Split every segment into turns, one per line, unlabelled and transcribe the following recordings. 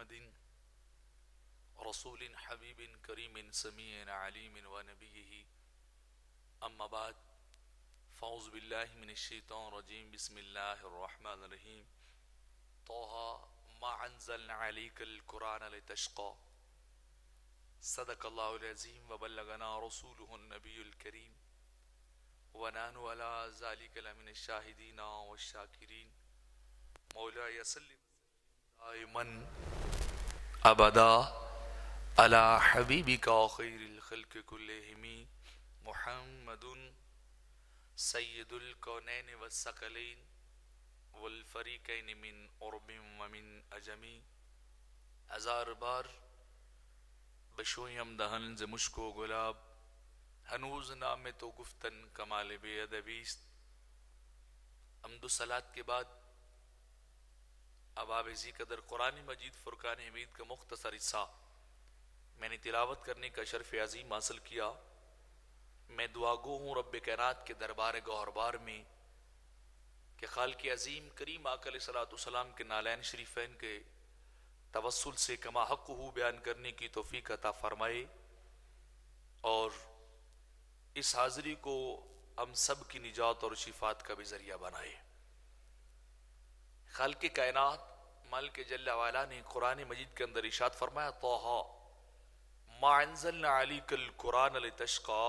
محمد رسول حبیب کریم سمیع علیم ونبیہ اما بعد فاعوذ باللہ من الشیطان الرجیم بسم اللہ الرحمن الرحیم طه ما انزلنا علیک القرآن لتشقى صدق اللہ العظیم وبلغنا رسوله النبی الکریم ونحن على ذلك لمن الشاہدین والشاکرین مولاي صلی دائما ابدا على حبیبک خیر الخلق کلہم محمد سید الکونین والثقلین والفریقین من عرب ومن عجم ہزار بار بشویم دہن ز مشک و گلاب ہنوز نام تو گفتن کمال بے ادبیست حمد و صلات کے بعد اب آپ اسی قدر قرآن مجید فرقان حمید کا مختصر حصہ میں نے تلاوت کرنے کا شرف عظیم حاصل کیا۔ میں دعا گو ہوں رب کائنات کے دربار گوہربار میں کہ خالق عظیم کریم آقا علیہ الصلوۃ والسلام کے نالین شریفین کے توسل سے کما حق ہو بیان کرنے کی توفیق عطا فرمائے اور اس حاضری کو ہم سب کی نجات اور شفاعت کا بھی ذریعہ بنائے۔ خالق کائنات مالک جل وعلا نے قرآن مجید کے اندر ارشاد فرمایا طه ما انزلنا علیک القرآن لتشقى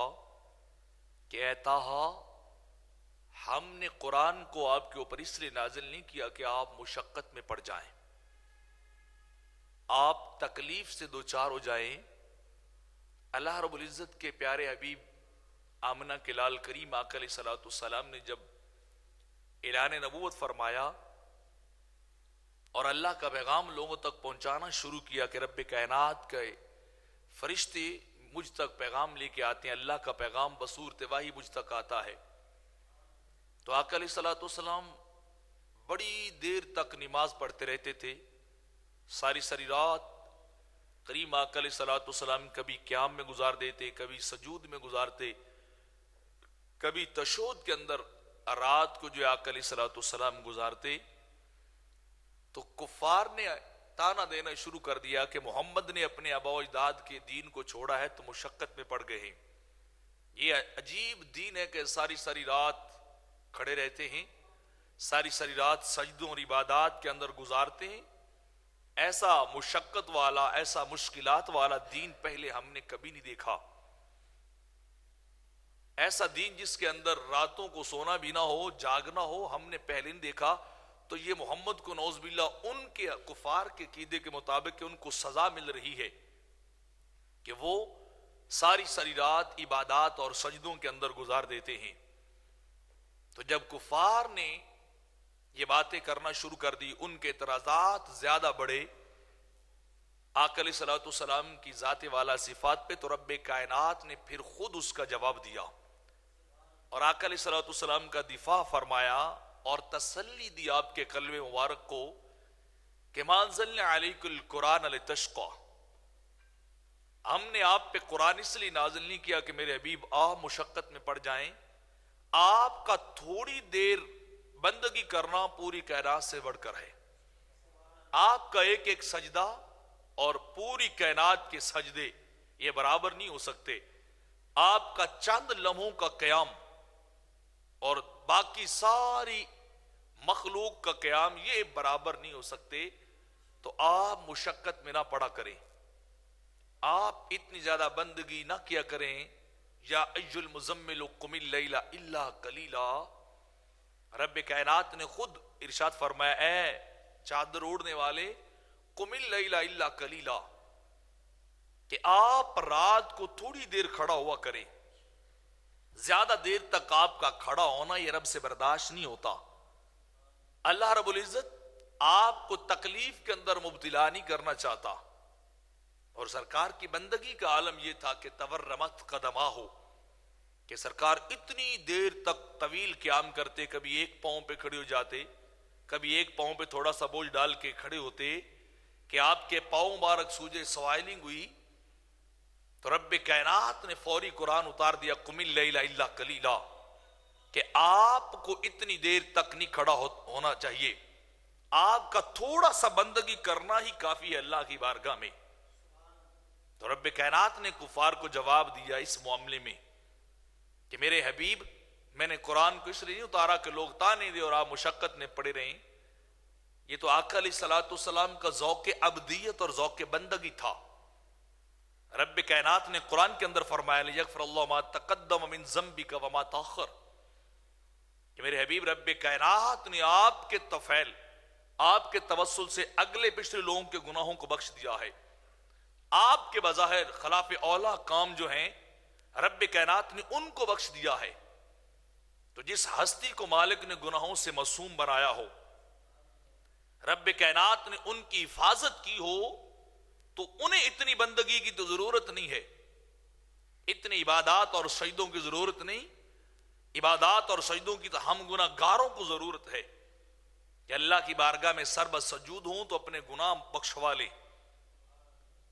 کہ اے طه ہم نے قرآن کو آپ کے اوپر اس لیے نازل نہیں کیا کہ آپ مشقت میں پڑ جائیں، آپ تکلیف سے دوچار ہو جائیں۔ اللہ رب العزت کے پیارے حبیب آمنہ کے لال کریم آقا علیہ الصلوۃ والسلام نے جب اعلان نبوت فرمایا اور اللہ کا پیغام لوگوں تک پہنچانا شروع کیا کہ رب کائنات کے فرشتے مجھ تک پیغام لے کے آتے ہیں، اللہ کا پیغام بصورت وحی مجھ تک آتا ہے، تو آقا علیہ الصلوۃ والسلام بڑی دیر تک نماز پڑھتے رہتے تھے، ساری ساری رات کریم آقا علیہ الصلوۃ والسلام کبھی قیام میں گزار دیتے، کبھی سجود میں گزارتے، کبھی تشہد کے اندر رات کو جو آقا علیہ الصلوۃ والسلام گزارتے۔ تو کفار نے تانا دینا شروع کر دیا کہ محمد نے اپنے آباء و اجداد کے دین کو چھوڑا ہے تو مشقت میں پڑ گئے ہیں، یہ عجیب دین ہے کہ ساری ساری رات کھڑے رہتے ہیں، ساری ساری رات سجدوں اور عبادات کے اندر گزارتے ہیں، ایسا مشقت والا ایسا مشکلات والا دین پہلے ہم نے کبھی نہیں دیکھا، ایسا دین جس کے اندر راتوں کو سونا بھی نہ ہو جاگنا ہو ہم نے پہلے نہیں دیکھا۔ تو یہ محمد کو نعوذ باللہ ان کے کفار کے عقیدے کے مطابق کہ ان کو سزا مل رہی ہے کہ وہ ساری ساری رات عبادات اور سجدوں کے اندر گزار دیتے ہیں۔ تو جب کفار نے یہ باتیں کرنا شروع کر دی، ان کے اعتراضات زیادہ بڑھے آقا علیہ الصلوۃ والسلام کی ذات والا صفات پہ، تو رب کائنات نے پھر خود اس کا جواب دیا اور آقا علیہ الصلوۃ والسلام کا دفاع فرمایا اور تسلی دی آپ کے قلب مبارک کو کہ ما انزلنا علیک القرآن لتشقى، ہم نے آپ پہ قرآن اس لیے نازل نہیں کیا کہ میرے حبیب آپ مشقت میں پڑ جائیں، آپ کا تھوڑی دیر بندگی کرنا پوری کائنات سے بڑھ کر ہے، آپ کا ایک ایک سجدہ اور پوری کائنات کے سجدے یہ برابر نہیں ہو سکتے، آپ کا چند لمحوں کا قیام اور باقی ساری مخلوق کا قیام یہ برابر نہیں ہو سکتے، تو آپ مشقت میں نہ پڑا کریں، آپ اتنی زیادہ بندگی نہ کیا کریں۔ یا ایھا المزمل قم اللیل الا قلیلا، رب کائنات نے خود ارشاد فرمایا اے چادر اوڑھنے والے قم اللیل الا قلیلا، کہ آپ رات کو تھوڑی دیر کھڑا ہوا کریں، زیادہ دیر تک آپ کا کھڑا ہونا یہ رب سے برداشت نہیں ہوتا۔ اللہ رب العزت آپ کو تکلیف کے اندر مبتلا نہیں کرنا چاہتا، اور سرکار کی بندگی کا عالم یہ تھا کہ تورمت قدماہ، کہ سرکار اتنی دیر تک طویل قیام کرتے، کبھی ایک پاؤں پہ کھڑے ہو جاتے، کبھی ایک پاؤں پہ تھوڑا سا بوجھ ڈال کے کھڑے ہوتے کہ آپ کے پاؤں مبارک سوجے، سوائلنگ ہوئی تو رب کائنات نے فوری قرآن اتار دیا قم اللیل الا قلیلا، کہ آپ کو اتنی دیر تک نہیں کھڑا ہونا چاہیے، آپ کا تھوڑا سا بندگی کرنا ہی کافی ہے اللہ کی بارگاہ میں۔ تو رب کائنات نے کفار کو جواب دیا اس معاملے میں کہ میرے حبیب، میں نے قرآن کو اس لیے نہیں اتارا کہ لوگ تانے دے اور آپ مشقت میں پڑے رہیں، یہ تو آقا علیہ الصلوۃ والسلام کا ذوق عبدیت اور ذوق بندگی تھا۔ رب کائنات نے قرآن کے اندر فرمایا لیغفر اللہ ما تقدم من ذنبک وما تاخر، کہ میرے حبیب رب کائنات نے آپ کے طفیل، آپ کے توسل سے اگلے پچھلے لوگوں کے گناہوں کو بخش دیا ہے۔ آپ کے بظاہر خلاف اولا کام جو ہیں رب کائنات نے ان کو بخش دیا ہے۔ تو جس ہستی کو مالک نے گناہوں سے معصوم بنایا ہو، رب کائنات نے ان کی حفاظت کی ہو، تو انہیں اتنی بندگی کی تو ضرورت نہیں ہے، اتنی عبادات اور سجدوں کی ضرورت نہیں۔ عبادات اور سجدوں کی تو ہم گناہ گاروں کو ضرورت ہے کہ اللہ کی بارگاہ میں سر سجود ہوں تو اپنے گناہ بخشوا لیں،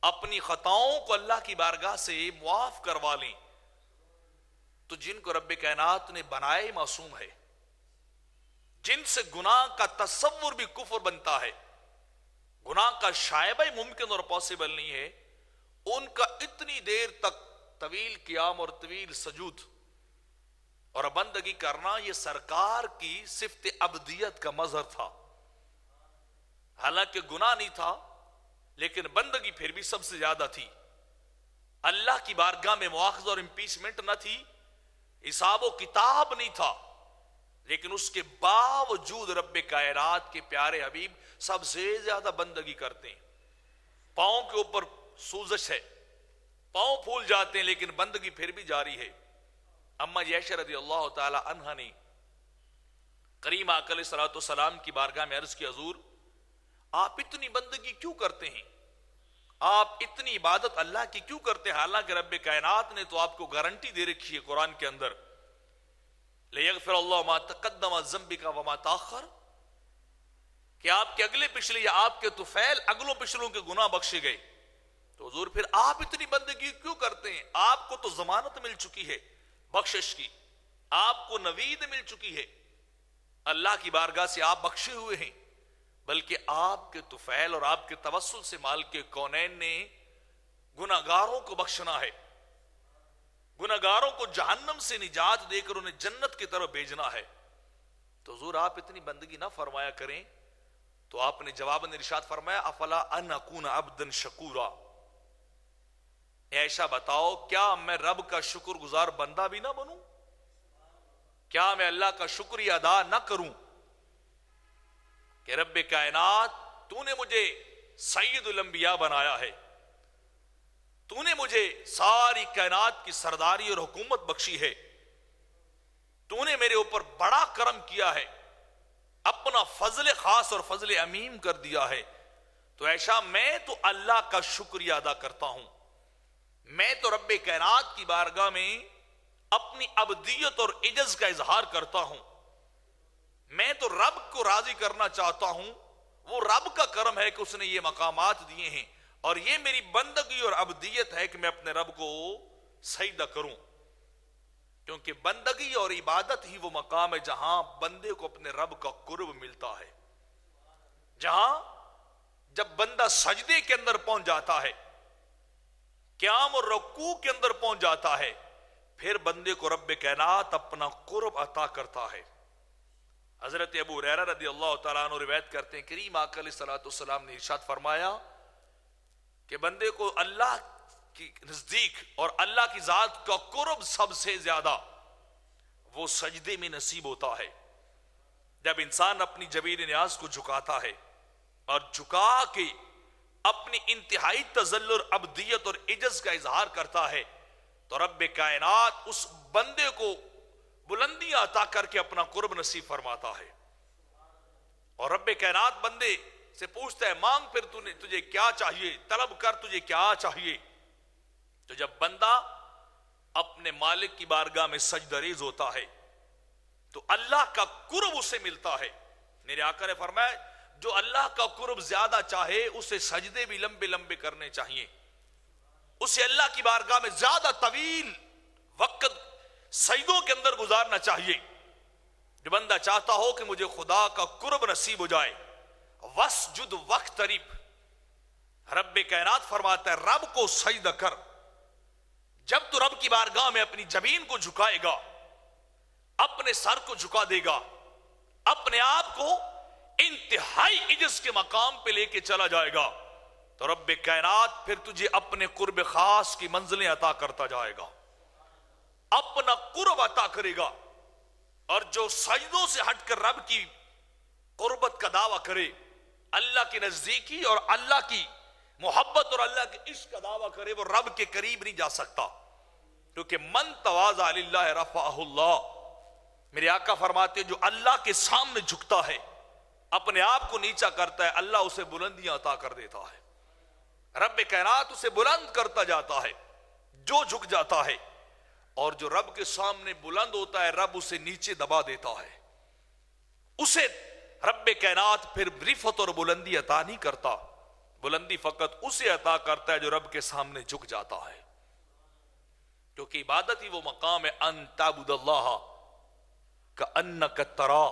اپنی خطاؤں کو اللہ کی بارگاہ سے معاف کروا لیں۔ تو جن کو رب کائنات نے بنائے معصوم ہے، جن سے گناہ کا تصور بھی کفر بنتا ہے، گناہ کا شائبہ ممکن اور پاسبل نہیں ہے، ان کا اتنی دیر تک طویل قیام اور طویل سجود اور بندگی کرنا یہ سرکار کی صفت عبدیت کا مظہر تھا۔ حالانکہ گناہ نہیں تھا لیکن بندگی پھر بھی سب سے زیادہ تھی۔ اللہ کی بارگاہ میں مواخذہ اور امپیچمنٹ نہ تھی، حساب و کتاب نہیں تھا، لیکن اس کے باوجود رب کائنات کے پیارے حبیب سب سے زیادہ بندگی کرتے ہیں۔ پاؤں کے اوپر سوزش ہے، پاؤں پھول جاتے ہیں، لیکن بندگی پھر بھی جاری ہے۔ اما عائشہ رضی اللہ تعالی عنہا نے کریم آقا علیہ الصلوۃ والسلام کی بارگاہ میں عرض کی حضور آپ اتنی بندگی کیوں کرتے ہیں، آپ اتنی عبادت اللہ کی کیوں کرتے ہیں، حالانکہ رب کائنات نے تو آپ کو گارنٹی دے رکھی ہے قرآن کے اندر لیغفر اللہ ما تقدم من ذنبک وما تاخر، کہ آپ کے اگلے پچھلے یا آپ کے طفیل اگلوں پچھلوں کے گناہ بخشے گئے۔ تو حضور پھر آپ اتنی بندگی کیوں کرتے ہیں؟ آپ کو تو ضمانت مل چکی ہے بخشش کی، آپ کو نوید مل چکی ہے، اللہ کی بارگاہ سے آپ بخشے ہوئے ہیں، بلکہ آپ کے طفیل اور آپ کے توسل سے مالک کونین نے گناہگاروں کو بخشنا ہے، گناہگاروں کو جہنم سے نجات دے کر انہیں جنت کی طرف بھیجنا ہے۔ تو حضور آپ اتنی بندگی نہ فرمایا کریں، تو آپ نے جواباً ارشاد فرمایا افلا ان اکون عبدا شکورا، عائشہ بتاؤ کیا میں رب کا شکر گزار بندہ بھی نہ بنوں، کیا میں اللہ کا شکریہ ادا نہ کروں کہ رب کائنات تو نے مجھے سید الانبیاء بنایا ہے، تو نے مجھے ساری کائنات کی سرداری اور حکومت بخشی ہے، تو نے میرے اوپر بڑا کرم کیا ہے، اپنا فضل خاص اور فضل عمیم کر دیا ہے۔ تو عائشہ میں تو اللہ کا شکریہ ادا کرتا ہوں، میں تو رب کائنات کی بارگاہ میں اپنی عبدیت اور عجز کا اظہار کرتا ہوں، میں تو رب کو راضی کرنا چاہتا ہوں، وہ رب کا کرم ہے کہ اس نے یہ مقامات دیے ہیں، اور یہ میری بندگی اور عبدیت ہے کہ میں اپنے رب کو سجدہ کروں، کیونکہ بندگی اور عبادت ہی وہ مقام ہے جہاں بندے کو اپنے رب کا قرب ملتا ہے، جہاں جب بندہ سجدے کے اندر پہنچ جاتا ہے، قیام اور رکوع کے اندر پہنچ جاتا ہے، پھر بندے کو رب کائنات اپنا قرب عطا کرتا ہے۔ حضرت ابو ہریرہ رضی اللہ تعالیٰ عنہ روایت کرتے ہیں کریم آقا علیہ الصلوۃ والسلام نے ارشاد فرمایا کہ بندے کو اللہ کی نزدیک اور اللہ کی ذات کا قرب سب سے زیادہ وہ سجدے میں نصیب ہوتا ہے، جب انسان اپنی جبین نیاز کو جھکاتا ہے اور جھکا کے اپنی انتہائی تذلل، عبدیت اور عجز کا اظہار کرتا ہے، تو رب کائنات اس بندے کو بلندی عطا کر کے اپنا قرب نصیب فرماتا ہے، اور رب کائنات بندے سے پوچھتا ہے مانگ پھر تجھے کیا چاہیے، طلب کر تجھے کیا چاہیے۔ تو جب بندہ اپنے مالک کی بارگاہ میں سجدہ ریز ہوتا ہے تو اللہ کا قرب اسے ملتا ہے۔ میرے آقا نے فرمایا جو اللہ کا قرب زیادہ چاہے اسے سجدے بھی لمبے لمبے کرنے چاہیے، اسے اللہ کی بارگاہ میں زیادہ طویل وقت سجدوں کے اندر گزارنا چاہیے۔ جو بندہ چاہتا ہو کہ مجھے خدا کا قرب نصیب ہو جائے، وسجد وقترب، رب کائنات فرماتا ہے رب کو سجدہ کر. جب تو رب کی بارگاہ میں اپنی جبین کو جھکائے گا، اپنے سر کو جھکا دے گا، اپنے آپ کو انتہائی عجز کے مقام پہ لے کے چلا جائے گا، تو رب کائنات پھر تجھے اپنے قرب خاص کی منزلیں عطا کرتا جائے گا، اپنا قرب عطا کرے گا. اور جو سجدوں سے ہٹ کر رب کی قربت کا دعویٰ کرے، اللہ کی نزدیکی اور اللہ کی محبت اور اللہ کے عشق کا دعویٰ کرے، وہ رب کے قریب نہیں جا سکتا. کیونکہ من تواضع للہ رفعہ اللہ، میرے آقا فرماتے جو اللہ کے سامنے جھکتا ہے، اپنے آپ کو نیچا کرتا ہے، اللہ اسے بلندیاں عطا کر دیتا ہے. رب کائنات اسے بلند کرتا جاتا ہے جو جھک جاتا ہے، اور جو رب کے سامنے بلند ہوتا ہے رب اسے نیچے دبا دیتا ہے. اسے رب کائنات پھر رفعت اور بلندی عطا نہیں کرتا، بلندی فقط اسے عطا کرتا ہے جو رب کے سامنے جھک جاتا ہے. کیونکہ عبادت ہی وہ مقام ہے، ان تعبد اللہ کأنک تراہ.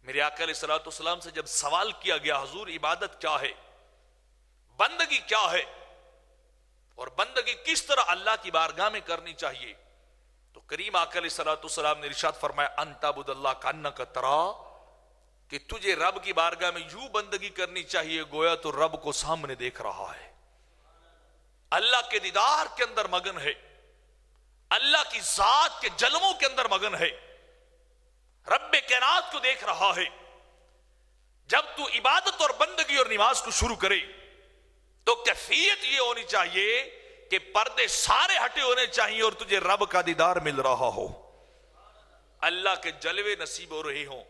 میرے آقا علیہ الصلوۃ والسلام سے جب سوال کیا گیا حضور عبادت کیا ہے، بندگی کیا ہے، اور بندگی کس طرح اللہ کی بارگاہ میں کرنی چاہیے، تو کریم آقا علیہ الصلوۃ والسلام نے ارشاد فرمایا ان تعبد اللہ کأنک تراہ، کہ تجھے رب کی بارگاہ میں یوں بندگی کرنی چاہیے گویا تو رب کو سامنے دیکھ رہا ہے، اللہ کے دیدار کے اندر مگن ہے، اللہ کی ذات کے جلووں کے اندر مگن ہے، رب کائنات کو دیکھ رہا ہے. جب تو عبادت اور بندگی اور نماز کو شروع کرے تو کیفیت یہ ہونی چاہیے کہ پردے سارے ہٹے ہونے چاہیے اور تجھے رب کا دیدار مل رہا ہو، اللہ کے جلوے نصیب ہو رہے ہوں.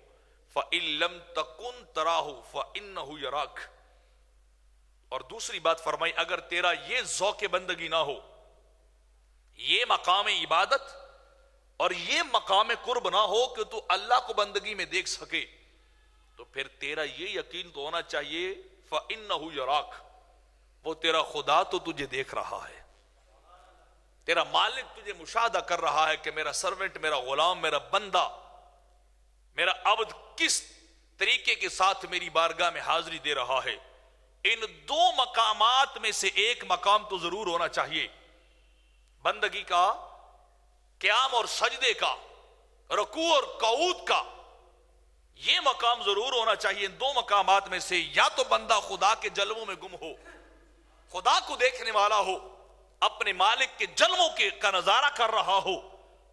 فَإِن لَمْ تَكُنْ تَرَاهُ فَإِنَّهُ يَرَاكَ. اور دوسری بات فرمائی اگر تیرا یہ ذوق بندگی نہ ہو، یہ مقام عبادت اور یہ مقام قرب نہ ہو کہ تو اللہ کو بندگی میں دیکھ سکے، تو پھر تیرا یہ یقین تو ہونا چاہیے فَإِنَّهُ يَرَاكَ، وہ تیرا خدا تو تجھے دیکھ رہا ہے، تیرا مالک تجھے مشاہدہ کر رہا ہے کہ میرا سرونٹ، میرا غلام، میرا بندہ، میرا عبد کس طریقے کے ساتھ میری بارگاہ میں حاضری دے رہا ہے. ان دو مقامات میں سے ایک مقام تو ضرور ہونا چاہیے، بندگی کا، قیام اور سجدے کا، رکوع اور قعود کا، یہ مقام ضرور ہونا چاہیے. ان دو مقامات میں سے یا تو بندہ خدا کے جلووں میں گم ہو، خدا کو دیکھنے والا ہو، اپنے مالک کے جلووں کا نظارہ کر رہا ہو،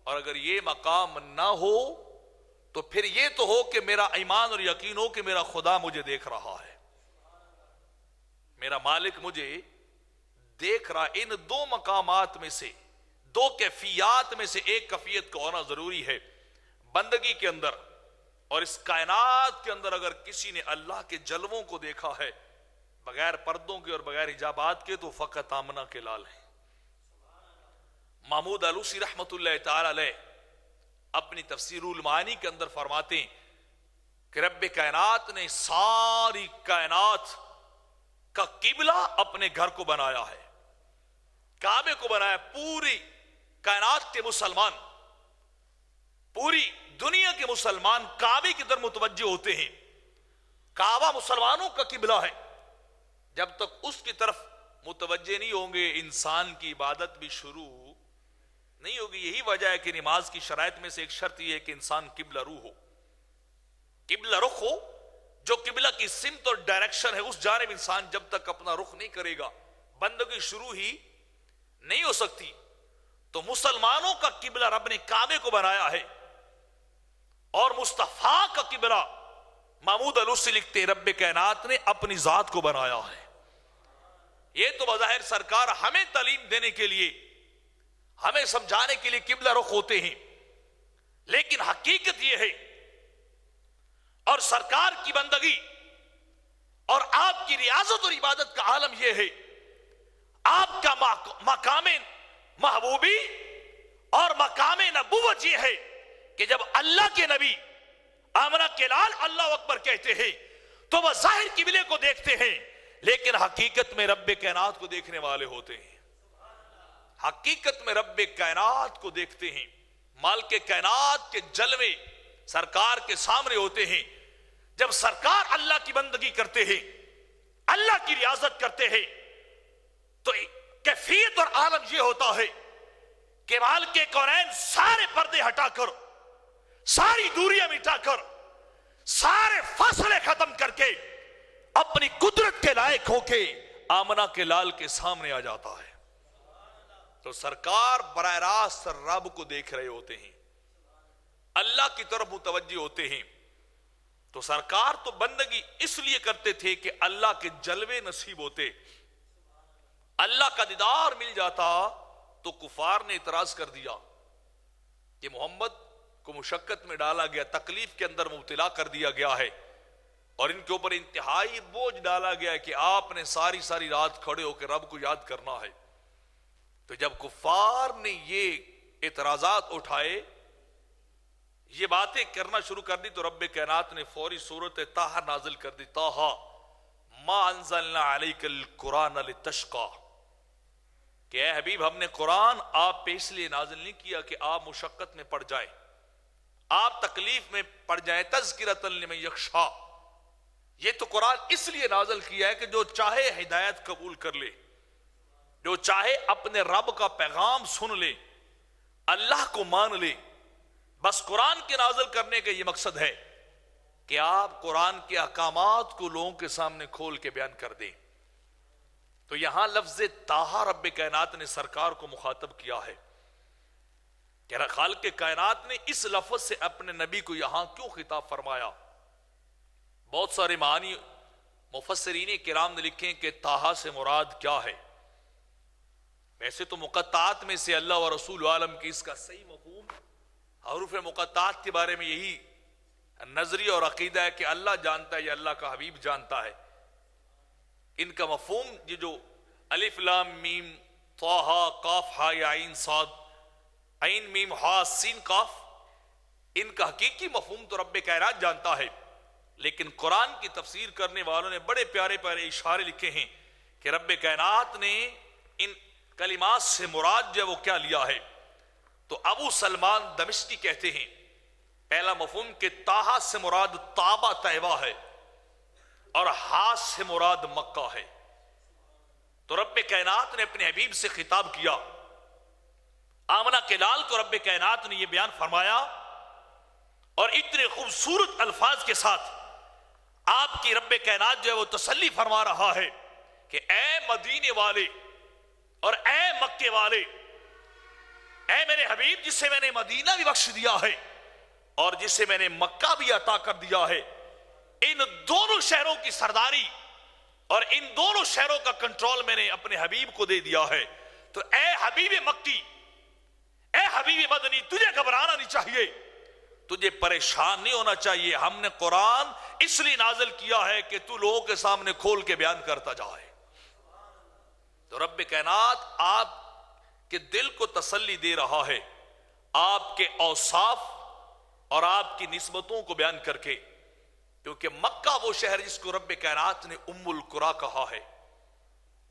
اور اگر یہ مقام نہ ہو تو پھر یہ تو ہو کہ میرا ایمان اور یقین ہو کہ میرا خدا مجھے دیکھ رہا ہے، میرا مالک مجھے دیکھ رہا. ان دو مقامات میں سے، دو کیفیات میں سے ایک کیفیت کا ہونا ضروری ہے بندگی کے اندر. اور اس کائنات کے اندر اگر کسی نے اللہ کے جلووں کو دیکھا ہے بغیر پردوں کے اور بغیر حجابات کے تو فقط آمنہ کے لال ہیں. محمود علوسی رحمت اللہ تعالی علیہ اپنی تفسیر المعانی کے اندر فرماتے ہیں کہ رب کائنات نے ساری کائنات کا قبلہ اپنے گھر کو بنایا ہے، کعبے کو بنایا. پوری کائنات کے مسلمان، پوری دنیا کے مسلمان کعبے کی طرف متوجہ ہوتے ہیں. کعبہ مسلمانوں کا قبلہ ہے، جب تک اس کی طرف متوجہ نہیں ہوں گے انسان کی عبادت بھی شروع نہیں ہوگی. یہی وجہ ہے کہ نماز کی شرائط میں سے ایک شرط یہ ہے کہ انسان قبلہ رو ہو، قبلہ رخ ہو. جو قبلہ کی سمت اور ڈائریکشن ہے اس جانب انسان جب تک اپنا رخ نہیں کرے گا بندگی شروع ہی نہیں ہو سکتی. تو مسلمانوں کا قبلہ رب نے کعبے کو بنایا ہے، اور مصطفیٰ کا قبلہ محمود علوسی لکھتے ہیں رب کائنات نے اپنی ذات کو بنایا ہے. یہ تو بظاہر سرکار ہمیں تعلیم دینے کے لیے، ہمیں سمجھانے کے لیے قبلہ رخ ہوتے ہیں، لیکن حقیقت یہ ہے اور سرکار کی بندگی اور آپ کی ریاضت اور عبادت کا عالم یہ ہے، آپ کا مقام محبوبی اور مقام نبوت یہ ہے کہ جب اللہ کے نبی آمنہ کے لال اللہ اکبر کہتے ہیں تو وہ ظاہر قبلے کو دیکھتے ہیں، لیکن حقیقت میں رب کائنات کو دیکھنے والے ہوتے ہیں. حقیقت میں رب کائنات کو دیکھتے ہیں. مالک کائنات کے جلوے سرکار کے سامنے ہوتے ہیں. جب سرکار اللہ کی بندگی کرتے ہیں، اللہ کی ریاضت کرتے ہیں، تو کیفیت اور عالم یہ ہوتا ہے کہ مالک کونین سارے پردے ہٹا کر، ساری دوریاں مٹا کر، سارے فاصلے ختم کر کے اپنی قدرت کے لائق ہو کے آمنہ کے لال کے سامنے آ جاتا ہے۔ تو سرکار براہ راست رب کو دیکھ رہے ہوتے ہیں، اللہ کی طرف متوجہ ہوتے ہیں۔ تو سرکار تو بندگی اس لیے کرتے تھے کہ اللہ کے جلوے نصیب ہوتے، اللہ کا دیدار مل جاتا۔ تو کفار نے اعتراض کر دیا کہ محمد کو مشقت میں ڈالا گیا، تکلیف کے اندر مبتلا کر دیا گیا ہے، اور ان کے اوپر انتہائی بوجھ ڈالا گیا ہے کہ آپ نے ساری رات کھڑے ہو کے رب کو یاد کرنا ہے۔ تو جب کفار نے یہ اعتراضات اٹھائے، یہ باتیں کرنا شروع کر دی، تو رب کائنات نے فوری سورت طٰ نازل کر دی، طٰ ما انزلنا علیک القرآن لتشقی، کہ اے حبیب ہم نے قرآن آپ پہ اس لیے نازل نہیں کیا کہ آپ مشقت میں پڑ جائیں، آپ تکلیف میں پڑ جائیں، تذکرۃ لمن یخشی۔ یہ تو قرآن اس لیے نازل کیا ہے کہ جو چاہے ہدایت قبول کر لے، جو چاہے اپنے رب کا پیغام سن لے، اللہ کو مان لے۔ بس قرآن کے نازل کرنے کا یہ مقصد ہے کہ آپ قرآن کے احکامات کو لوگوں کے سامنے کھول کے بیان کر دیں۔ تو یہاں لفظ طٰ رب کائنات نے سرکار کو مخاطب کیا ہے کہ خالق کائنات نے اس لفظ سے اپنے نبی کو یہاں کیوں خطاب فرمایا۔ بہت سارے معنی مفسرین کرام نے لکھے کہ طٰ سے مراد کیا ہے۔ ویسے تو مقطعات میں سے اللہ و رسول عالم کی اس کا صحیح مفہوم، حروف مقطعات کے بارے میں یہی نظریہ اور عقیدہ ہے کہ اللہ جانتا ہے یا اللہ کا حبیب جانتا ہے۔ ان کا مفہوم یہ جو الف لام میم طٰ قاف ہا یا عین صاد عین میم ہا سین قاف، ان کا حقیقی مفہوم تو رب کائنات جانتا ہے، لیکن قرآن کی تفسیر کرنے والوں نے بڑے پیارے پیارے اشارے لکھے ہیں کہ رب کائنات نے ان کلمات سے مراد جو وہ کیا لیا ہے۔ تو ابو سلمان دمشقی کہتے ہیں پہلا مفہوم کہ طٰ سے مراد طابہ طیبہ ہے، اور ہا سے مراد مکہ ہے۔ تو رب کائنات نے اپنے حبیب سے خطاب کیا، آمنہ کے لال کو رب کائنات نے یہ بیان فرمایا، اور اتنے خوبصورت الفاظ کے ساتھ آپ کی رب کائنات جو ہے وہ تسلی فرما رہا ہے کہ اے مدینے والے اور اے مکے والے، اے میرے حبیب جسے میں نے مدینہ بھی بخش دیا ہے اور جسے میں نے مکہ بھی عطا کر دیا ہے، ان دونوں شہروں کی سرداری اور ان دونوں شہروں کا کنٹرول میں نے اپنے حبیب کو دے دیا ہے۔ تو اے حبیب مکی، اے حبیب مدنی، تجھے گھبرانا نہیں چاہیے، تجھے پریشان نہیں ہونا چاہیے۔ ہم نے قرآن اس لیے نازل کیا ہے کہ تو لوگوں کے سامنے کھول کے بیان کرتا جائے۔ تو رب کائنات آپ کے دل کو تسلی دے رہا ہے آپ کے اوصاف اور آپ کی نسبتوں کو بیان کر کے، کیونکہ مکہ وہ شہر جس کو رب کائنات نے ام القریٰ کہا ہے۔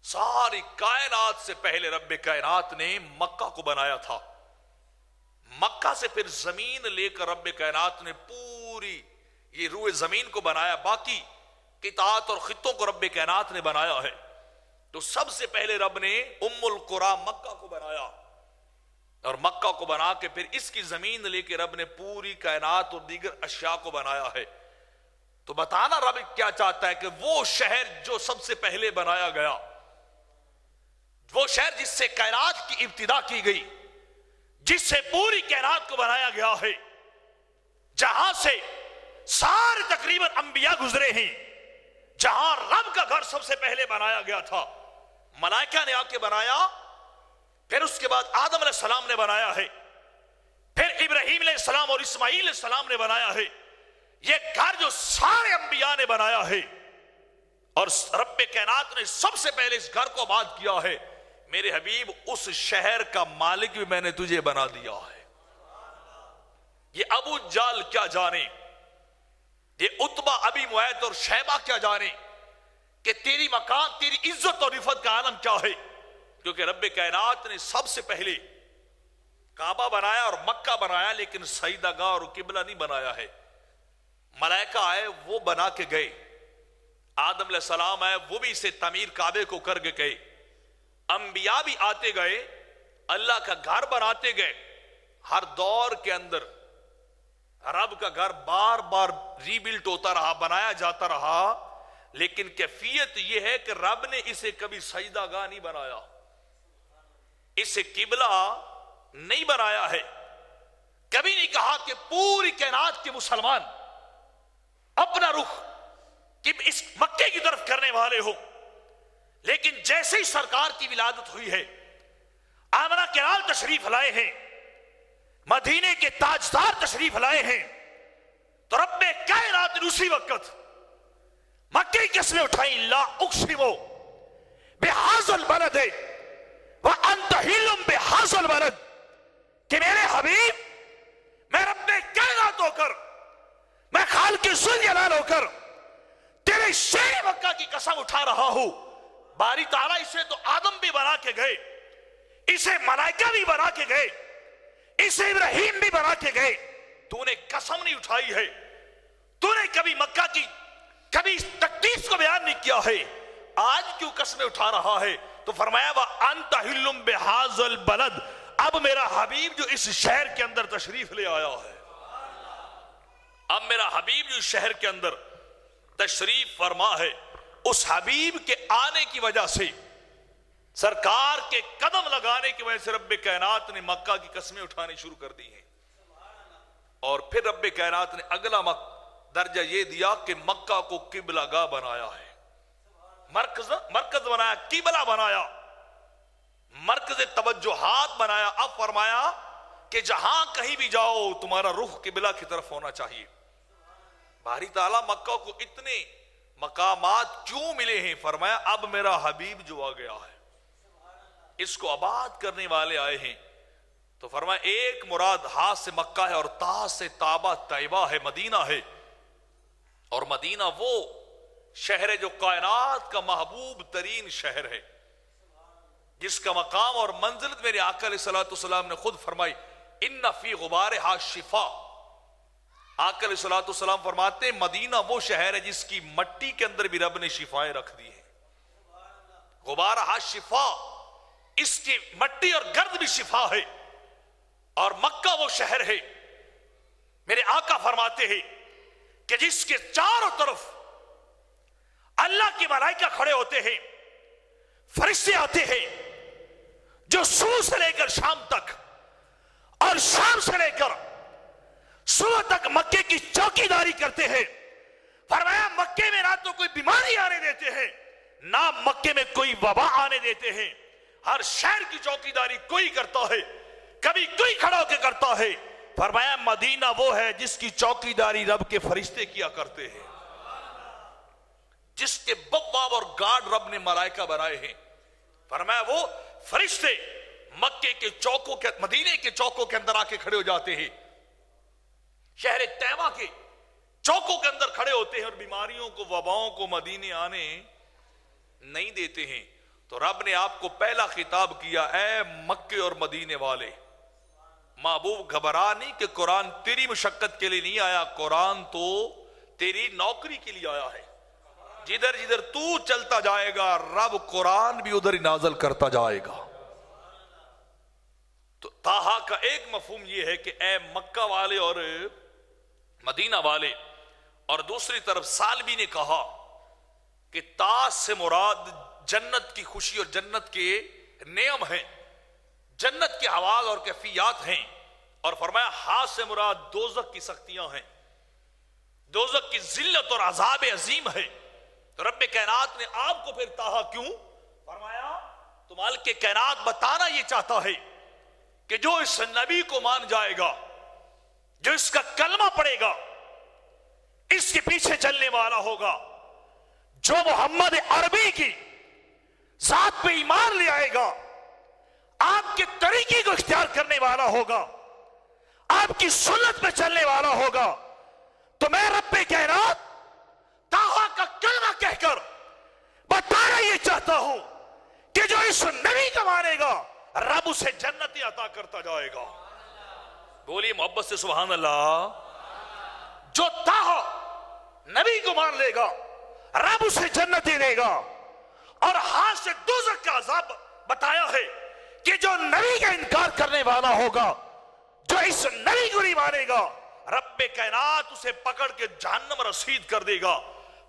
ساری کائنات سے پہلے رب کائنات نے مکہ کو بنایا تھا، مکہ سے پھر زمین لے کر رب کائنات نے پوری یہ روئے زمین کو بنایا، باقی قطعات اور خطوں کو رب کائنات نے بنایا ہے۔ تو سب سے پہلے رب نے ام القریٰ مکہ کو بنایا، اور مکہ کو بنا کے پھر اس کی زمین لے کے رب نے پوری کائنات اور دیگر اشیاء کو بنایا ہے۔ تو بتانا رب کیا چاہتا ہے کہ وہ شہر جو سب سے پہلے بنایا گیا، وہ شہر جس سے کائنات کی ابتدا کی گئی، جس سے پوری کائنات کو بنایا گیا ہے، جہاں سے سارے تقریباً انبیاء گزرے ہیں، جہاں رب کا گھر سب سے پہلے بنایا گیا تھا، ملائکہ نے آ کے بنایا، پھر اس کے بعد آدم علیہ السلام نے بنایا ہے، پھر ابراہیم علیہ السلام اور اسماعیل علیہ السلام نے بنایا ہے۔ یہ گھر جو سارے انبیاء نے بنایا ہے، اور رب کائنات نے سب سے پہلے اس گھر کو آباد کیا ہے۔ میرے حبیب اس شہر کا مالک بھی میں نے تجھے بنا دیا ہے۔ یہ ابو جال کیا جانے، یہ عتبہ ابی معیط اور شیبہ کیا جانے کہ تیری مکان، تیری عزت اور رفعت کا عالم کیا ہے، کیونکہ رب کائنات نے سب سے پہلے کعبہ بنایا اور مکہ بنایا، لیکن سجدہ گاہ اور قبلہ نہیں بنایا ہے۔ ملائکہ آئے وہ بنا کے گئے، آدم علیہ السلام آئے وہ بھی اسے تعمیر کعبے کو کر کے گئے، انبیاء بھی آتے گئے، اللہ کا گھر بناتے گئے۔ ہر دور کے اندر رب کا گھر بار بار ری بلٹ ہوتا رہا، بنایا جاتا رہا، لیکن کیفیت یہ ہے کہ رب نے اسے کبھی سجدہ گاہ نہیں بنایا، اسے قبلہ نہیں بنایا ہے۔ کبھی نہیں کہا کہ پوری کائنات کے مسلمان اپنا رخ اس مکے کی طرف کرنے والے ہو، لیکن جیسے ہی سرکار کی ولادت ہوئی ہے، آمنہ کے لال تشریف لائے ہیں، مدینے کے تاجدار تشریف لائے ہیں، تو رب کائنات نے اسی وقت مکے کی قسمیں اٹھائیں، لا اقسم بہذا البلد وانت حل بہذا البلد، کہ میرے حبیب، میں رب کائنات ہو کر، میں خالق ذوالجلال ہو کر تیرے شہر مکہ کی قسم اٹھا رہا ہوں۔ باری تعالیٰ اسے تو آدم بھی بنا کے گئے، اسے ملائکہ بھی بنا کے گئے، اسے ابراہیم بھی بنا کے گئے، تو نے قسم نہیں اٹھائی ہے، تو نے کبھی مکہ کی کبھی تقدیس کو بیان نہیں کیا ہے، آج کیوں قسمیں اٹھا رہا ہے؟ تو فرمایا وَأَنْتَ حِلٌّ بِهَذَا الْبَلَدِ، اب میرا حبیب جو اس شہر کے اندر تشریف لے آیا ہے، اب میرا حبیب جو اس شہر کے اندر تشریف فرما ہے، اس حبیب کے آنے کی وجہ سے، سرکار کے قدم لگانے کی وجہ سے رب کائنات نے مکہ کی قسمیں اٹھانی شروع کر دی ہیں۔ اور پھر رب کائنات نے اگلا درجہ یہ دیا کہ مکہ کو قبلہ گاہ بنایا ہے، مرکز بنایا، قبلہ بنایا، مرکز توجہات بنایا۔ اب فرمایا کہ جہاں کہیں بھی جاؤ تمہارا رخ قبلہ کی طرف ہونا چاہیے۔ باری تعالیٰ مکہ کو اتنے مقامات کیوں ملے ہیں؟ فرمایا اب میرا حبیب جو آ گیا ہے، اس کو آباد کرنے والے آئے ہیں۔ تو فرمایا ایک مراد ہاتھ سے مکہ ہے اور تا سے تابہ طیبہ ہے، مدینہ ہے، اور مدینہ وہ شہر ہے جو کائنات کا محبوب ترین شہر ہے، جس کا مقام اور منزلت میرے آقا علیہ السلام نے خود فرمائی ان فی غبارہا شفا۔ آقا علیہ السلام فرماتے ہیں مدینہ وہ شہر ہے جس کی مٹی کے اندر بھی رب نے شفائیں رکھ دی ہیں، غبارہا شفا، اس کی مٹی اور گرد بھی شفا ہے۔ اور مکہ وہ شہر ہے، میرے آقا فرماتے ہیں کہ جس کے چاروں طرف اللہ کے ملائکہ کھڑے ہوتے ہیں، فرشتے آتے ہیں جو صبح سے لے کر شام تک اور شام سے لے کر صبح تک مکے کی چوکی داری کرتے ہیں۔ فرمایا مکے میں نہ تو کوئی بیماری آنے دیتے ہیں، نہ مکے میں کوئی وبا آنے دیتے ہیں، ہر شہر کی چوکی داری کوئی کرتا ہے، کبھی کوئی کھڑا ہو کے کرتا ہے۔ فرمایا مدینہ وہ ہے جس کی چوکی داری رب کے فرشتے کیا کرتے ہیں، جس کے بواب اور گارڈ رب نے ملائکہ بنائے ہیں۔ فرمایا وہ فرشتے مکے کے چوکوں کے، مدینے کے چوکوں کے اندر آ کے کھڑے ہو جاتے ہیں، شہر طیبہ کے چوکوں کے اندر کھڑے ہوتے ہیں، اور بیماریوں کو، وباؤں کو مدینے آنے نہیں دیتے ہیں۔ تو رب نے آپ کو پہلا خطاب کیا، اے مکے اور مدینے والے، محبوب گھبرا نہیں کہ قرآن تیری مشقت کے لیے نہیں آیا، قرآن تو تیری نوکری کے لیے آیا ہے۔ جدھر جدھر تو چلتا جائے گا رب قرآن بھی ادھر ہی نازل کرتا جائے گا۔ تو تاہا کا ایک مفہوم یہ ہے کہ اے مکہ والے اور مدینہ والے، اور دوسری طرف سالبی نے کہا کہ تا سے مراد جنت کی خوشی اور جنت کے نعم ہیں، جنت کے حوال اور کیفیات ہیں، اور فرمایا ہاتھ سے مراد دوزخ کی سختیاں ہیں، دوزخ کی ذلت اور عذاب عظیم ہے۔ تو رب کائنات نے آپ کو پھر تاہا کیوں فرمایا؟ تو مالک کائنات بتانا یہ چاہتا ہے کہ جو اس نبی کو مان جائے گا، جو اس کا کلمہ پڑے گا، اس کے پیچھے چلنے والا ہوگا، جو محمد عربی کی ذات پہ ایمان لے آئے گا، آپ کے طریقے کو اختیار کرنے والا ہوگا، آپ کی سنت پہ چلنے والا ہوگا، تو میں رب کائنات تاہا کا کلمہ کہہ کر بتانا یہ چاہتا ہوں کہ جو اس نبی کا مانے گا رب اسے جنت عطا کرتا جائے گا۔ بولیے محبت سے سبحان اللہ۔ جو تاہا
نبی کو مان لے گا رب اسے جنت دے دے گا. اور ہاتھ سے دوزخ کا عذاب بتایا ہے کہ جو نبی کا انکار کرنے والا ہوگا, جو اس نبی کو نہیں مانے گا, رب کائنات اسے پکڑ کے جہنم رسید کر دے گا.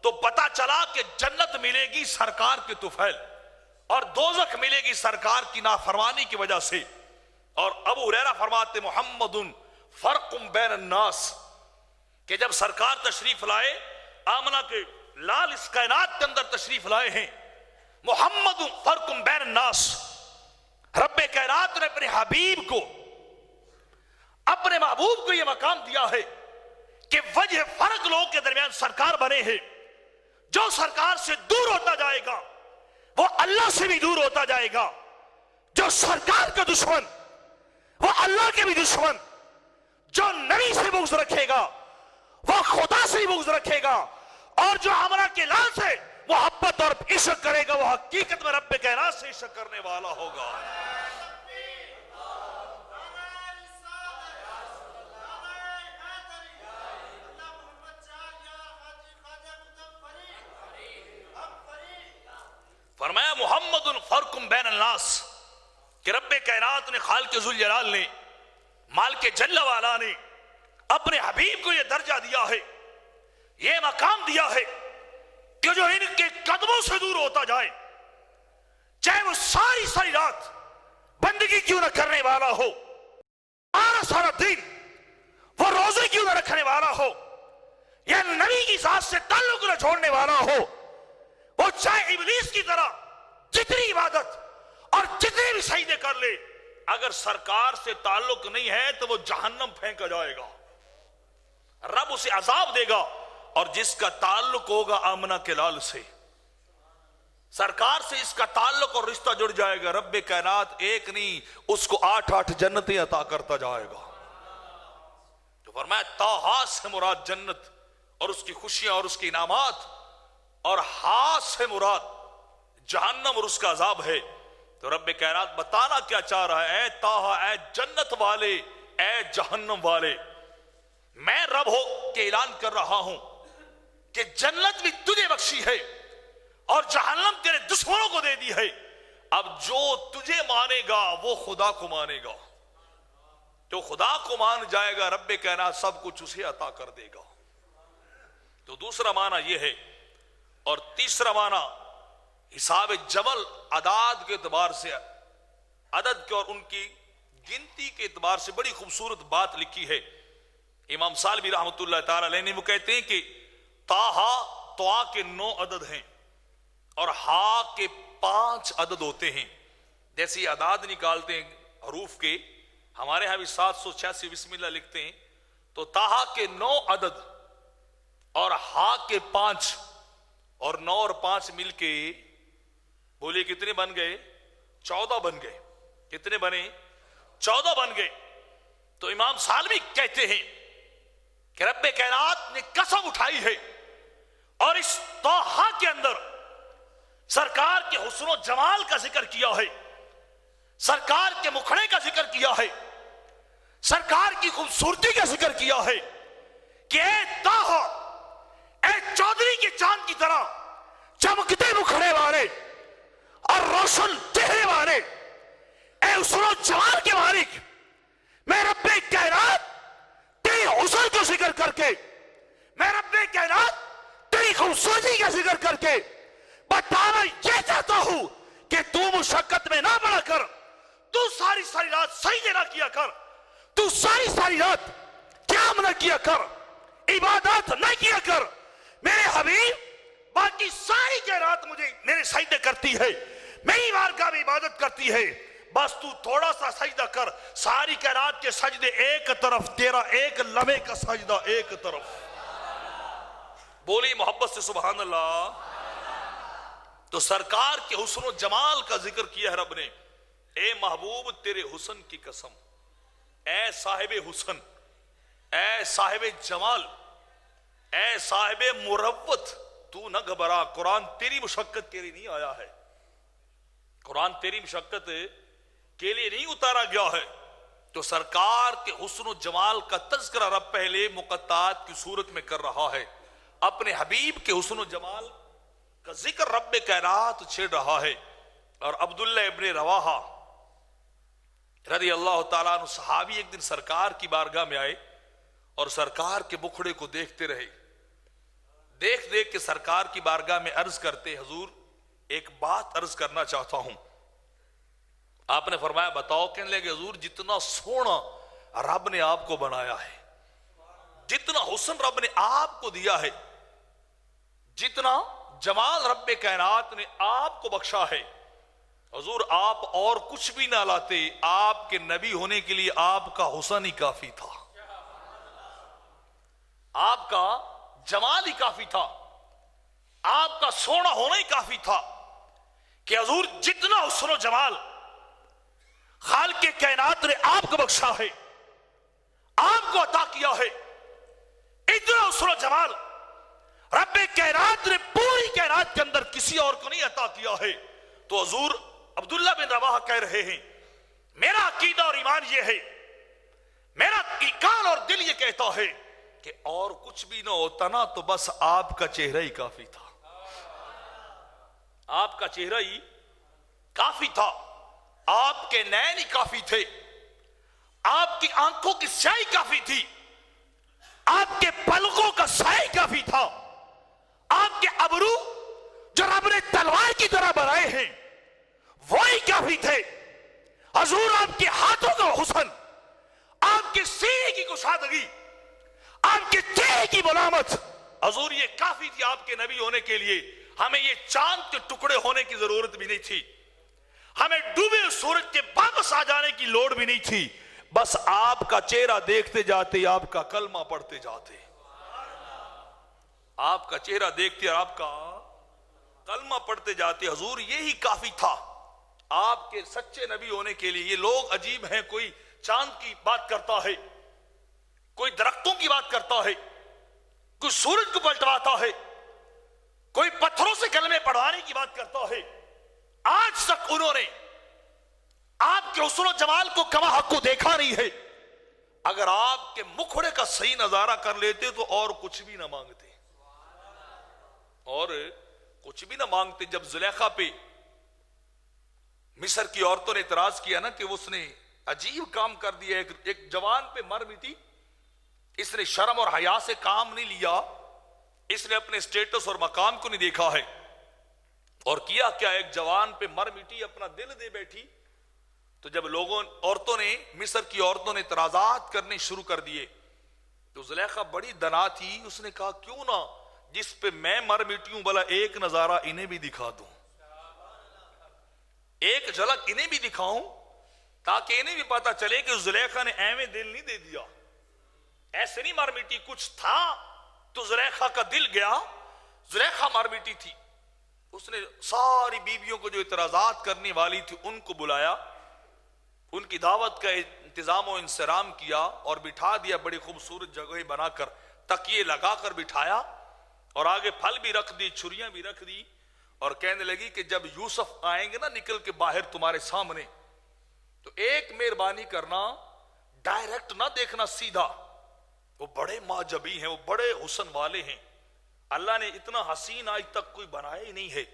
تو پتا چلا کہ جنت ملے گی سرکار کے طفیل اور دوزخ ملے گی سرکار کی نافرمانی کی وجہ سے. اور ابو ہریرہ فرماتے محمد فرق بین الناس, کہ جب سرکار تشریف لائے, آمنہ کے لال اس کائنات کے اندر تشریف لائے ہیں, محمد فرق بین الناس, رب کائنات نے اپنے حبیب کو, اپنے محبوب کو یہ مقام دیا ہے کہ وجہ فرق لوگوں کے درمیان سرکار بنے ہیں. جو سرکار سے دور ہوتا جائے گا وہ اللہ سے بھی دور ہوتا جائے گا. جو سرکار کا دشمن وہ اللہ کے بھی دشمن. جو نبی سے بغض رکھے گا وہ خدا سے بھی بغض رکھے گا. اور جو ہمارا کے لال سے محبت اور عشق کرے گا وہ حقیقت میں رب کائنات سے عشق کرنے والا ہوگا. فرمایا محمد فرق بین الناس, کہ رب کائنات نے, خالق ذوالجلال نے, مالک جل والا نے اپنے حبیب کو یہ درجہ دیا ہے, یہ مقام دیا ہے کہ جو ان کے قدموں سے دور ہوتا جائے, چاہے وہ ساری ساری رات بندگی کیوں نہ کرنے والا ہو, سارا دن وہ روزے کیوں نہ رکھنے والا ہو, یا نبی کی ذات سے تعلق نہ چھوڑنے والا ہو, وہ چاہے ابلیس کی طرح جتنی عبادت اور جتنے بھی سجدے کر لے, اگر سرکار سے تعلق نہیں ہے تو وہ جہنم پھینکا جائے گا, رب اسے عذاب دے گا. اور جس کا تعلق ہوگا آمنہ کے لال سے, سرکار سے اس کا تعلق اور رشتہ جڑ جائے گا, رب کائنات ایک نہیں اس کو 8 جنتیں عطا کرتا جائے گا. تو فرمایا طٰہٰ سے مراد جنت اور اس کی خوشیاں اور اس کے انعامات, اور ہاں سے مراد جہنم اور اس کا عذاب ہے. تو رب کائنات بتانا کیا چاہ رہا ہے, اے طٰہٰ, اے جنت والے, اے جہنم والے, میں رب ہو کہ اعلان کر رہا ہوں کہ جنت بھی تجھے بخشی ہے اور جہنم تیرے دشمنوں کو دے دی ہے. اب جو تجھے مانے گا وہ خدا کو مانے گا, جو خدا کو مان جائے گا رب کائنات سب کچھ اسے عطا کر دے گا. تو دوسرا معنی یہ ہے. اور تیسرا معنی حساب جمل, اعداد کے اعتبار سے, عدد کے اور ان کی گنتی کے اعتبار سے بڑی خوبصورت بات لکھی ہے امام سالمی رحمۃ اللہ تعالی علیہ نے. وہ کہتے ہیں کہ طٰہٰ کے 9 عدد ہیں اور ہا کے 5 عدد ہوتے ہیں. جیسے اعداد نکالتے ہیں حروف کے, ہمارے ہاں بھی 786 بسم اللہ لکھتے ہیں, تو طٰہٰ کے 9 عدد اور ہا کے 5, اور 9 اور 5 مل کے بولے کتنے بن گئے؟ 14 بن گئے. کتنے بنے؟ 14 بن گئے. تو امام سالمی کہتے ہیں کہ رب کائنات نے قسم اٹھائی ہے اور اس طٰہٰ کے اندر سرکار کے حسن و جمال کا ذکر کیا ہے, سرکار کے مکھڑے کا ذکر کیا ہے, سرکار کی خوبصورتی کا ذکر کیا ہے کہ اے طٰہٰ, اے چودھری کے چاند کی طرح چمکتے مکھڑے والے اور روشن چہرے والے, اے حسن و جمال کے مالک, میں رب کائنات تیری حسن کو ذکر کر کے, میں رب کائنات تیری خوبصورتی کا ذکر کر کے بتانا یہ چاہتا ہوں کہ تو مشقت میں نہ پڑا کر, تو ساری ساری رات سجدے نہ کیا کر, تو ساری ساری رات قیام نہ کیا کر, عبادات نہ کیا کر. میرے حبیب باقی ساری کائنات مجھے میرے سجدے کرتی ہے, میری بارگاہ میں عبادت کرتی ہے, بس تو تھوڑا سا سجدہ کر, ساری کائنات کے سجدے ایک طرف, تیرا ایک لمحے کا سجدہ ایک طرف. بولی محبت سے سبحان اللہ. تو سرکار کے حسن و جمال کا ذکر کیا ہے رب نے. اے محبوب تیرے حسن کی قسم, اے صاحب حسن, اے صاحب جمال, اے صاحب مروت, تو نہ گھبرا, قرآن تیری مشقت کے لیے نہیں آیا ہے, قرآن تیری مشقت کے لیے نہیں اتارا گیا ہے. تو سرکار کے حسن و جمال کا تذکرہ رب پہلے مقطعات کی صورت میں کر رہا ہے,
اپنے حبیب کے حسن و جمال کا ذکر رب کائنات چھیڑ رہا ہے. اور عبداللہ ابن رواحہ رضی اللہ تعالیٰ عنہ صحابی ایک دن سرکار کی بارگاہ میں آئے اور سرکار کے مکھڑے کو دیکھتے رہے. دیکھ دیکھ کے سرکار کی بارگاہ میں عرض کرتے, حضور ایک بات عرض کرنا چاہتا ہوں. آپ نے فرمایا بتاؤ. کہنے لگے حضور جتنا سونا رب نے آپ کو بنایا ہے, جتنا حسن رب نے آپ کو دیا ہے, جتنا جمال رب کائنات نے آپ کو بخشا ہے, حضور آپ اور کچھ بھی نہ لاتے, آپ کے نبی ہونے کے لیے آپ کا حسن ہی کافی تھا, آپ کا جمال ہی کافی تھا, آپ کا سونا ہونا ہی کافی تھا کہ حضور جتنا حسن و جمال خالق کائنات نے آپ کو بخشا ہے, آپ کو عطا کیا ہے, اتنا حسن و جمال رب کائنات نے پوری کائنات کے اندر کسی اور کو نہیں عطا کیا ہے. تو حضور عبداللہ بن رواحہ کہہ رہے ہیں میرا عقیدہ اور ایمان یہ ہے, میرا کان اور دل یہ کہتا ہے کہ اور کچھ بھی نہ ہوتا نا تو بس آپ کا چہرہ ہی کافی تھا, آپ کا چہرہ ہی کافی تھا, آپ کے نین ہی کافی تھے, آپ کی آنکھوں کی سیاہی کافی تھی, آپ کے پلکوں کا سائے کافی تھا, آپ کے ابرو جو رب نے تلوار کی طرح بنائے ہیں وہی کافی تھے. حضور آپ کے ہاتھوں کا حسن, آپ کے سینے کی کشادگی, آپ کے چہرے کی ملامت, حضور یہ کافی تھی آپ کے نبی ہونے کے لیے. ہمیں یہ چاند کے ٹکڑے ہونے کی ضرورت بھی نہیں تھی, ہمیں ڈوبے سورج کے واپس آ جانے کی لوڑ بھی نہیں تھی, بس آپ کا چہرہ دیکھتے جاتے, آپ کا کلمہ پڑھتے جاتے, آپ کا چہرہ دیکھتے اور آپ کا کلمہ پڑھتے جاتے. حضور یہی کافی تھا آپ کے سچے نبی ہونے کے لیے. یہ لوگ عجیب ہیں, کوئی چاند کی بات کرتا ہے, کوئی درختوں کی بات کرتا ہے, کوئی سورج کو پلٹواتا ہے, کوئی پتھروں سے کلمے پڑھوانے کی بات کرتا ہے. آج تک انہوں نے آپ کے حسن و جمال کو کما حق کو دیکھا نہیں ہے. اگر آپ کے مکھڑے کا صحیح نظارہ کر لیتے تو اور کچھ بھی نہ مانگتے, اور کچھ بھی نہ مانگتے. جب زلیخا پہ مصر کی عورتوں نے اعتراض کیا نا کہ اس نے عجیب کام کر دیا, ایک جوان پہ مر مٹی, اس نے شرم اور حیا سے کام نہیں لیا, اس نے اپنے سٹیٹس اور مقام کو نہیں دیکھا ہے, اور کیا کیا ایک جوان پہ مر مٹی, اپنا دل دے بیٹھی. تو جب عورتوں نے, مصر کی عورتوں نے اعتراضات کرنے شروع کر دیے تو زلیخا بڑی دنا تھی, اس نے کہا کیوں نہ جس پہ میں مر مٹی ہوں بھلا ایک نظارہ انہیں بھی دکھا دوں, ایک جھلک انہیں بھی دکھاؤں تاکہ انہیں بھی پتا چلے کہ زلیخا نے ایویں دل نہیں دے دیا, ایسے نہیں مر مٹی, کچھ تھا تو زلیخا کا دل گیا. زلیخا مر مٹی تھی, اس نے ساری بیویوں کو جو اعتراضات کرنے والی تھی ان کو بلایا, ان کی دعوت کا انتظام و انصرام کیا اور بٹھا دیا. بڑی خوبصورت جگہ بنا کر تکیے لگا کر بٹھایا اور آگے پھل بھی رکھ دی, چھریاں بھی رکھ دی, اور کہنے لگی کہ جب یوسف آئیں گے نا نکل کے باہر تمہارے سامنے تو ایک مہربانی کرنا, ڈائریکٹ نہ دیکھنا, سیدھا. وہ بڑے معجبی ہیں, وہ بڑے حسن والے ہیں, اللہ نے اتنا حسین آج تک کوئی بنایا ہی نہیں ہے,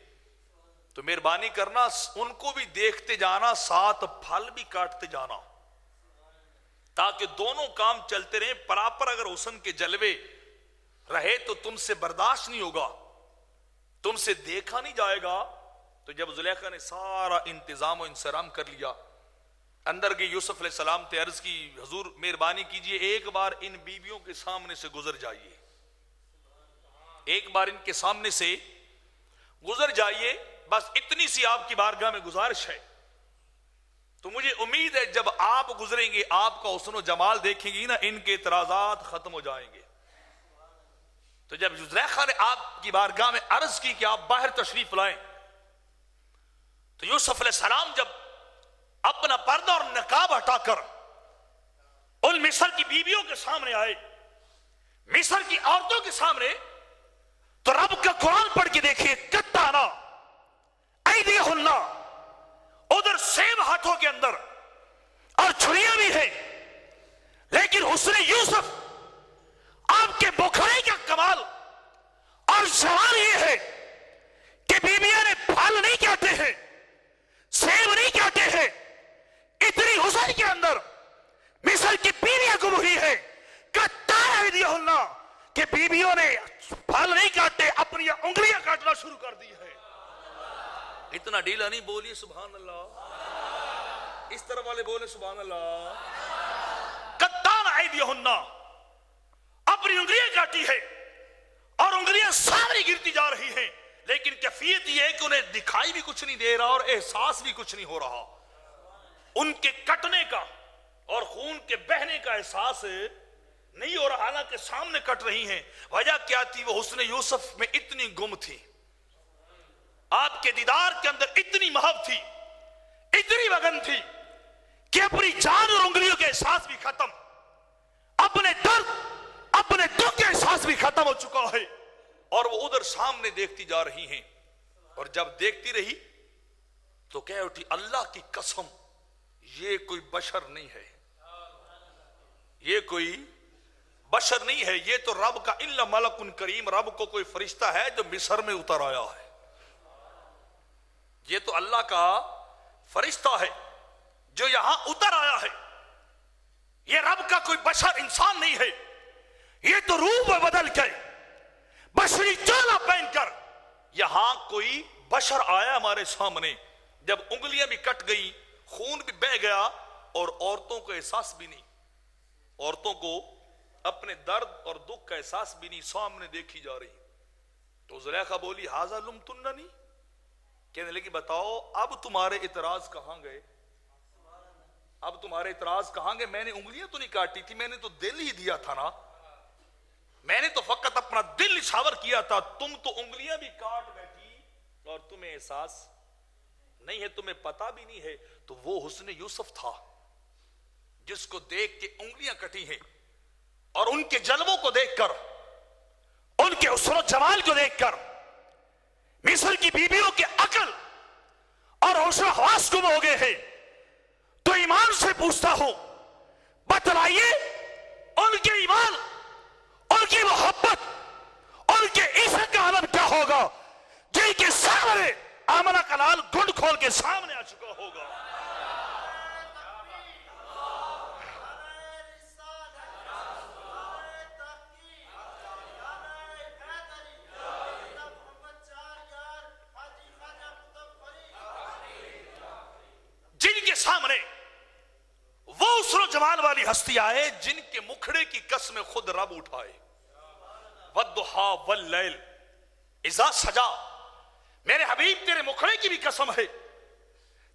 تو مہربانی کرنا ان کو بھی دیکھتے جانا, ساتھ پھل بھی کاٹتے جانا, تاکہ دونوں کام چلتے رہیں. پراپر اگر حسن کے جلوے رہے تو تم سے برداشت نہیں ہوگا, تم سے دیکھا نہیں جائے گا. تو جب زلیخا نے سارا انتظام و انصرام کر لیا, اندر گئی یوسف علیہ السلام تے عرض کی حضور مہربانی کیجئے ایک بار ان بیویوں کے سامنے سے گزر جائیے, ایک بار ان کے سامنے سے گزر جائیے, بس اتنی سی آپ کی بارگاہ میں گزارش ہے. تو مجھے امید ہے جب آپ گزریں گے, آپ کا حسن و جمال دیکھیں گی نا, ان کے اعتراضات ختم ہو جائیں گے. تو جب زلیخا نے آپ کی بارگاہ میں عرض کی کہ آپ باہر تشریف لائیں, تو یوسف علیہ السلام جب اپنا پردہ اور نقاب ہٹا کر ان مصر کی بیویوں کے سامنے آئے, مصر کی عورتوں کے سامنے, تو رب کا قرآن پڑھ کے دیکھیے, کتانا ایدیہن, ادھر سیب ہاتھوں کے اندر اور چھریاں بھی ہیں, لیکن حسن یوسف, آپ کے بکھرے کا کمال,
اور سوال یہ ہے کہ بیویاں نے پھل نہیں کاٹے ہیں، سیب نہیں کاٹے ہیں، اتنی حسن کے اندر مصر کی بیویاں گم ہوئی ہے کہ بیویوں نے پھل نہیں کاٹے، اپنی انگلیاں کاٹنا شروع کر دی ہے۔ اتنا ڈھیلا نہیں بولیے سبحان اللہ، اس طرح والے بولے سبحان اللہ۔ قطان ایدیہن، اپنی انگلیاں کاٹی ہے اور انگلیاں سامنے گرتی جا رہی ہیں، لیکن کیفیت یہ ہے کہ انہیں دکھائی بھی کچھ نہیں دے رہا اور احساس بھی کچھ نہیں ہو رہا۔ ان کے کٹنے کا اور خون کے بہنے کا احساس نہیں ہو رہا، حالانکہ سامنے کٹ رہی ہیں۔ وجہ کیا تھی؟ وہ حسن یوسف میں اتنی گم تھی، آپ کے دیدار کے اندر اتنی محبت تھی، اتنی وگن تھی کہ اپنی جان اور انگلیوں کے احساس بھی ختم، اپنے درد اپنے دکھ کے احساس بھی ختم ہو چکا ہے، اور وہ ادھر سامنے دیکھتی جا رہی ہیں۔ اور جب دیکھتی رہی تو کہہ اٹھی اللہ کی قسم یہ کوئی بشر نہیں ہے، یہ کوئی بشر نہیں ہے، یہ تو رب کا الا ملک کریم، رب کو کوئی فرشتہ ہے جو مصر میں اتر آیا ہے، یہ تو اللہ کا فرشتہ ہے جو یہاں اتر آیا ہے، یہ رب کا کوئی بشر انسان نہیں ہے، یہ تو روح بدل کے بشری چولا پہن کر یہاں کوئی بشر آیا ہمارے سامنے۔ جب انگلیاں بھی کٹ گئی، خون بھی بہہ گیا، اور عورتوں کو احساس بھی نہیں، عورتوں کو اپنے درد اور دکھ کا احساس بھی نہیں، سامنے دیکھی جا رہی۔ تو زلیخا بولی ہاذا لمتننی، کہنے لگی بتاؤ اب تمہارے اعتراض کہاں گئے، اب تمہارے اعتراض کہاں گئے؟ میں نے انگلیاں تو نہیں کاٹی تھی، میں نے تو دل ہی دیا تھا نا، میں نے تو فقط اپنا دل نچھاور کیا تھا، تم تو انگلیاں بھی کاٹ بیٹھی اور تمہیں احساس نہیں ہے، تمہیں پتا بھی نہیں ہے۔ تو وہ حسن یوسف تھا جس کو دیکھ کے انگلیاں کٹی ہیں، اور ان کے جلووں کو دیکھ کر، ان کے حسن و جمال کو دیکھ کر مصر کی بیویوں کے عقل اور ہوش و حواس گم ہو گئے ہیں۔ تو ایمان سے پوچھتا ہوں، بتلائیے ان کے ایمان، ان کی محبت، ان کے عشق کا عالم کیا ہوگا جن کے سامنے آمنہ کا لال گنڈ کھول کے سامنے آ چکا ہوگا۔ جن کے سامنے وہ حسن و جمال والی ہستی آئے جن کے مکھڑے کی قسم خود رب اٹھائے۔ والضحیٰ واللیل اذا سجا، میرے حبیب تیرے مکھڑے کی بھی قسم ہے،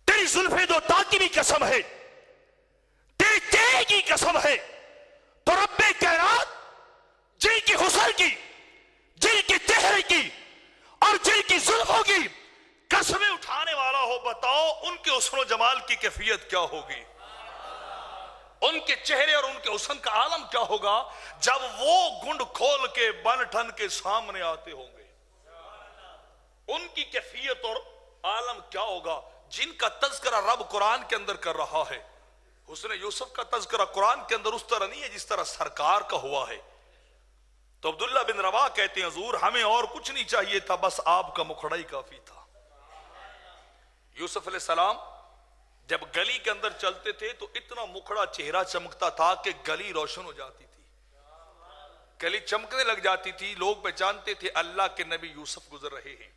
تیری زلفیں دو تا کی بھی قسم ہے، تیری چہرے کی قسم ہے۔ تو رب کائنات جن کی حسن کی، جن کے چہرے کی اور جن کی زلفوں کی قسمیں اٹھانے والا ہو، بتاؤ ان کے حسن و جمال کی کیفیت کیا ہوگی، ان کے چہرے اور ان کے حسن کا عالم کیا ہوگا جب وہ گنڈ کھول کے بن ٹھن کے سامنے آتے ہوں گے، ان کی کیفیت اور عالم کیا ہوگا جن کا تذکرہ رب قرآن کے اندر کر رہا ہے۔ حسن یوسف کا تذکرہ قرآن کے اندر اس طرح نہیں ہے جس طرح سرکار کا ہوا ہے۔ تو عبداللہ بن رواح کہتے ہیں حضور ہمیں اور کچھ نہیں چاہیے تھا، بس آپ کا مکھڑا ہی کافی تھا۔ یوسف علیہ السلام جب گلی کے اندر چلتے تھے تو اتنا مکھڑا چہرہ چمکتا تھا کہ گلی روشن ہو جاتی تھی، گلی چمکنے لگ جاتی تھی، لوگ پہچانتے تھے اللہ کے نبی یوسف گزر رہے ہیں۔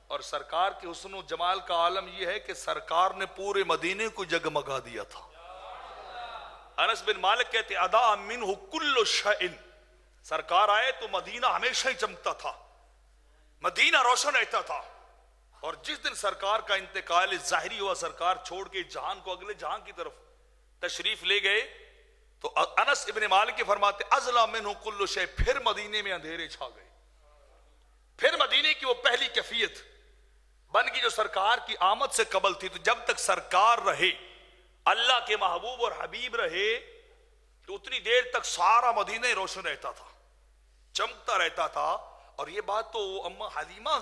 اور سرکار کے حسن و جمال کا عالم یہ ہے کہ سرکار نے پورے مدینے کو جگمگا دیا تھا۔ انس بن مالک کہتے ادا منہ کل شیء، سرکار آئے تو مدینہ ہمیشہ ہی چمکتا تھا، مدینہ روشن رہتا تھا۔ اور جس دن سرکار کا انتقال ظاہری ہوا، سرکار چھوڑ کے جہان کو اگلے جہان کی طرف تشریف لے گئے، تو انس ابن مالک فرماتے ازلا منہ کل شیء، پھر مدینے میں اندھیرے چھا گئے، پھر مدینے کی وہ پہلی کیفیت بن گئی جو سرکار کی آمد سے قبل تھی۔ تو جب تک سرکار رہے، اللہ کے محبوب اور حبیب رہے، تو اتنی دیر تک سارا مدینہ ہی روشن رہتا تھا، چمکتا رہتا تھا۔ اور یہ بات تو اما حلیمہ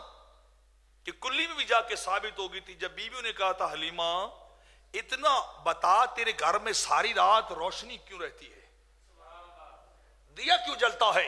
کہ کلی میں بھی جا کے ثابت ہو گئی تھی، جب بیویوں نے کہا تھا حلیمہ اتنا بتا تیرے گھر میں ساری رات روشنی کیوں رہتی ہے، دیا کیوں جلتا ہے؟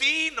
3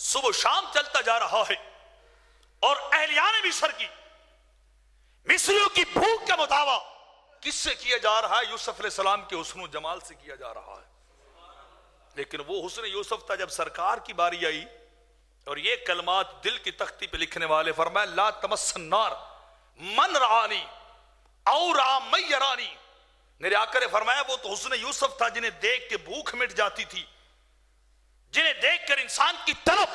صبح شام چلتا جا رہا ہے اور اہلیان مصر کی مصریوں کی بھوک کا مداوع
کس سے کیا جا رہا ہے؟ یوسف علیہ السلام کے حسن و جمال سے کیا جا رہا ہے. لیکن وہ حسن یوسف تھا. جب سرکار کی باری آئی اور یہ کلمات دل کی تختی پہ لکھنے والے فرمایا لا تمس النار من رآنی او رآ من یرانی. میرے آقا نے فرمایا وہ تو حسن یوسف تھا جنہیں دیکھ کے بھوک مٹ جاتی تھی,
جنہیں دیکھ کر انسان کی طلب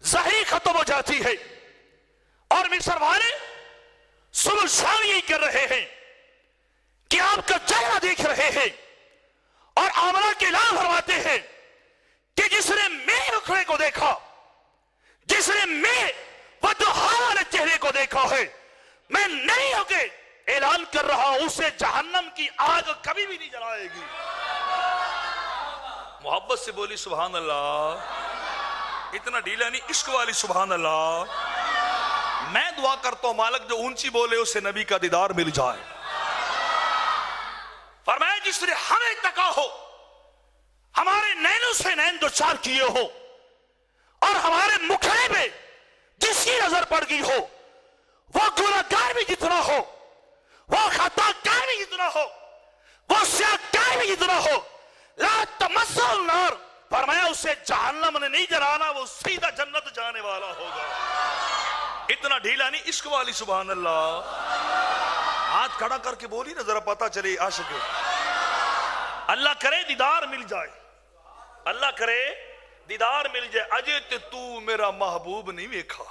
ظاہری ختم ہو جاتی ہے. اور مصر والے صبح شام یہی کر رہے ہیں کہ آپ کا چہرہ دیکھ رہے ہیں اور آمنہ کے اعلان فرماتے ہیں کہ جس نے میرے مکھڑے کو دیکھا, جس نے میرے وضحا والے چہرے کو دیکھا ہے, میں نہیں ہو کے اعلان کر رہا ہوں اسے جہنم کی آگ کبھی بھی نہیں جلائے گی.
محبت سے بولی سبحان اللہ. اتنا ڈھیلا نہیں, عشق والی سبحان اللہ. میں دعا کرتا ہوں مالک جو اونچی بولے اسے نبی کا دیدار مل جائے.
فرمایا جس نے ہمیں تکا ہو, ہمارے نینوں سے نین دو چار کیے ہو, اور ہمارے مکھڑے پہ جس کی نظر پڑ گئی ہو, وہ گناہگار بھی جتنا ہو, وہ خطا کار بھی جتنا ہو, وہ سیاہ کار بھی جتنا ہو, لا تمس النار, فرمایا اسے جہنم نے نہیں جلانا, وہ سیدھا جنت جانے والا ہوگا.
اتنا ڈھیلا نہیں, عشق والی سبحان اللہ. ہاتھ کھڑا کر کے بولی نا ذرا پتا چلے عاشق.
اللہ کرے دیدار مل جائے, اللہ کرے دیدار مل جائے.
اجے تے تو میرا محبوب نہیں ویکھا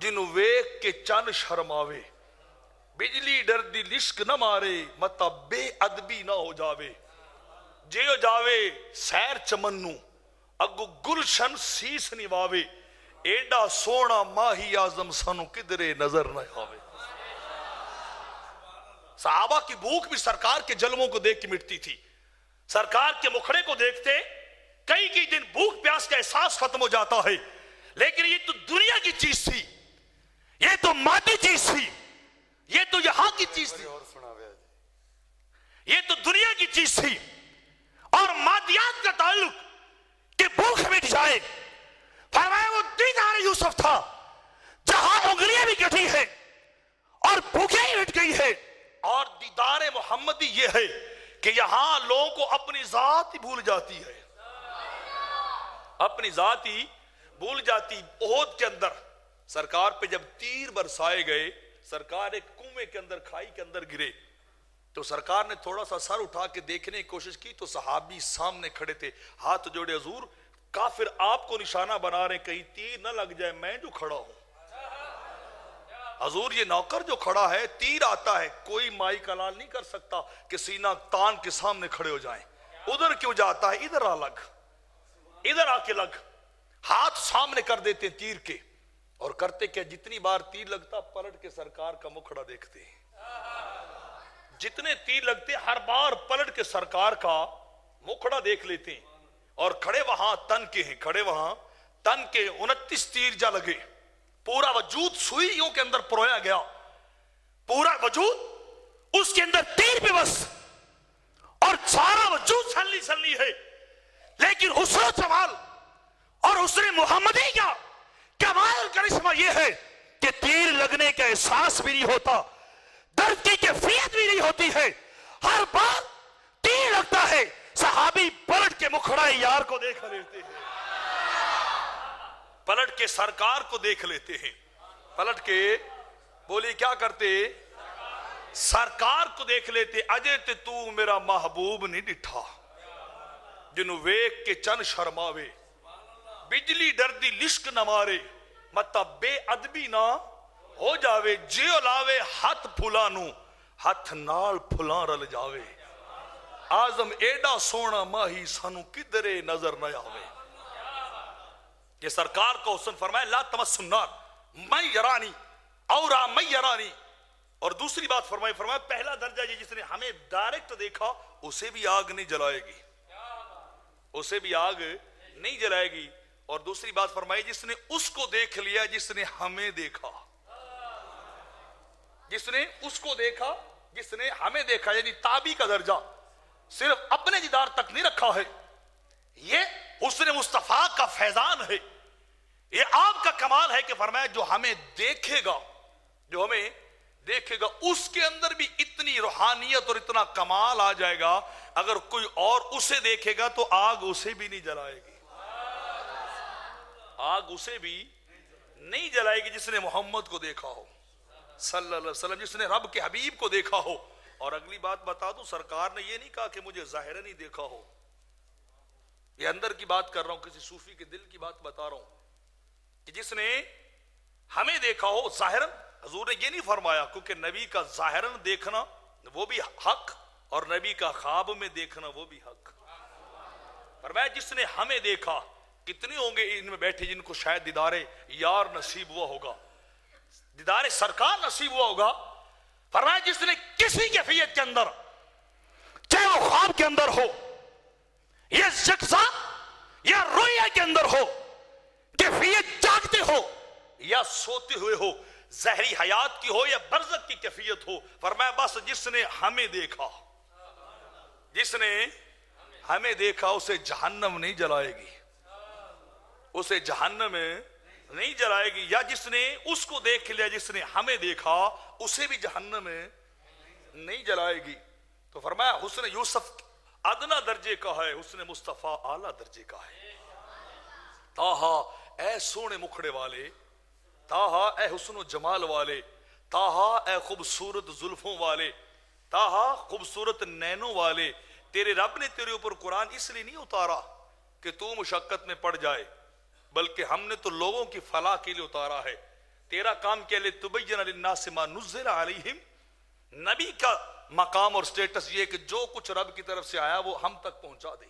جنوں ویکھ کے چن شرماوے, بجلی ڈردی لشک نہ مارے متا بے ادبی نہ ہو جاوے. جیو جاوے سیر چمنوں اگو گلشن سیس نواوے, ایڈا سونا ماہی اعظم سانو کدرے نظر نہ آوے.
صحابہ کی بھوک بھی سرکار کے جلووں کو دیکھ کے مٹتی تھی. سرکار کے مکھڑے کو دیکھتے کئی دن بھوک پیاس کا احساس ختم ہو جاتا ہے. لیکن یہ تو دنیا کی چیز تھی, یہ تو مادی چیز تھی, یہ تو یہاں کی چیز تھی, یہ تو دنیا کی چیز تھی. اور مادیات کا تعلق کہ بھوک مٹ جائے, فرمایا وہ دیدار یوسف تھا جہاں انگلیاں بھی کٹی ہے اور بھوکیں ہی مٹ گئی ہے.
اور دیدار محمدی یہ ہے کہ یہاں لوگوں کو اپنی ذات ہی بھول جاتی ہے, اپنی ذات ہی بھول جاتی. احد کے اندر سرکار پہ جب تیر برسائے گئے, سرکار ایک کنویں کے اندر, کھائی کے اندر گرے, تو سرکار نے تھوڑا سا سر اٹھا کے دیکھنے کی کوشش کی تو صحابی سامنے کھڑے تھے, ہاتھ جوڑے, حضور کافر آپ کو نشانہ بنا رہے کہیں تیر نہ لگ جائے, میں جو کھڑا ہوں. حضور یہ نوکر جو کھڑا ہے تیر آتا ہے, کوئی مائی کلال نہیں کر سکتا کہ سینہ تان کے سامنے کھڑے ہو جائیں. ادھر کیوں جاتا ہے, ادھر آ لگ, ادھر آ کے لگ. ہاتھ سامنے کر دیتے ہیں تیر کے, اور کرتے کہ جتنی بار تیر لگتا پلٹ کے سرکار کا مکھڑا دیکھتے ہیں. جتنے تیر لگتے ہر بار پلٹ کے سرکار کا مکھڑا دیکھ لیتے ہیں. اور کھڑے وہاں تن کے ہیں, کھڑے وہاں تن کے 29 تیر جا لگے, پورا وجود سوئیوں کے اندر پرویا گیا, پورا وجود اس کے اندر تیر پہ بس, اور سارا وجود سنلی سنلی ہے. لیکن حسن و جمال اور حسن محمدی کا کمال کرشمہ یہ ہے کہ تیر لگنے کا احساس بھی نہیں ہوتا, درد کی کیفیت بھی نہیں ہوتی ہے. ہر بار تیر لگتا ہے صحابی پلٹ کے مکھڑا یار کو دیکھ لیتے ہیں, پلٹ کے سرکار کو دیکھ لیتے ہیں, پلٹ کے بولی کیا کرتے, سرکار کو دیکھ لیتے. اجے تے تو میرا محبوب نہیں ڈٹھا جنوں ویکھ کے چن شرماوے, بجلی ڈردی لشک نہ مارے متا بے ادبی نہ ہو جاوے. جیو لاوے ہاتھ پھلانو ہاتھ نال پھلاں رل جاوے, آزم ایڈا سونا ماہی سانو کدرے نظر نہ آوے. یہ سرکار کو حسن فرمایا لا تمس النار من یرانی اور من یرانی. اور دوسری بات فرمایا پہلا درجہ یہ جس نے ہمیں ڈائریکٹ دیکھا اسے بھی آگ نہیں جلائے گی, اسے بھی آگ نہیں جلائے گی. اور دوسری بات فرمائی جس نے اس کو دیکھ لیا جس نے ہمیں دیکھا, جس نے اس کو دیکھا جس نے ہمیں دیکھا, یعنی تابی کا درجہ صرف اپنے دیدار تک نہیں رکھا ہے, یہ
حسن مصطفیٰ کا فیضان ہے، یہ آپ کا کمال ہے کہ فرمایا جو ہمیں دیکھے گا، جو ہمیں دیکھے گا اس کے اندر بھی اتنی روحانیت اور اتنا کمال آ جائے گا، اگر کوئی اور اسے دیکھے گا تو آگ اسے بھی نہیں جلائے گی، آگ اسے بھی نہیں جلائے گی جس نے محمد کو دیکھا ہو صلی اللہ علیہ وسلم، جس نے رب کے حبیب کو دیکھا ہو۔ اور اگلی بات بتا دوں، سرکار نے یہ نہیں کہا کہ مجھے ظاہرا نہیں دیکھا ہو، یہ اندر کی بات کر رہا ہوں، کسی صوفی کے دل کی بات بتا رہا ہوں کہ جس نے ہمیں دیکھا ہو ظاہراً۔ حضور نے یہ نہیں فرمایا، کیونکہ نبی کا ظاہراً دیکھنا وہ بھی حق اور نبی کا خواب میں دیکھنا وہ بھی حق۔ فرمایا جس نے ہمیں دیکھا، کتنے ہوں گے ان میں بیٹھے جن کو شاید دیدار یار نصیب ہوا ہوگا، دیدار سرکار نصیب ہوا ہوگا۔ فرمایا جس نے کسی کیفیت کے اندر، چاہے وہ خواب کے اندر ہو یا یکساں یا رویا کے اندر ہو، کیفیت جاگتے ہو یا سوتے ہوئے ہو، ظاہری حیات کی ہو یا برزخ کی کیفیت ہو، فرمایا بس جس نے ہمیں دیکھا، جس نے ہمیں دیکھا اسے جہنم نہیں جلائے گی، اسے جہنم نہیں جلائے گی، یا جس نے اس کو دیکھ لیا، جس نے ہمیں دیکھا اسے بھی جہنم نہیں جلائے گی۔ تو فرمایا حسن یوسف ادنا درجے کا ہے، حسن مصطفیٰ اعلیٰ درجے کا ہے۔ تاہا اے سونے مکھڑے والے، تاہا اے حسن و جمال والے، تاہا اے خوبصورت زلفوں والے، تاہا خوبصورت نینوں والے، تیرے رب نے تیرے اوپر قرآن اس لیے نہیں اتارا کہ تو مشقت میں پڑ جائے، بلکہ ہم نے تو لوگوں کی فلاح کے لیے اتارا ہے۔ تیرا کام کیا لے تبین للناس ما نزل علیہم، نبی کا مقام اور سٹیٹس یہ کہ جو کچھ رب کی طرف سے آیا وہ ہم تک پہنچا دے،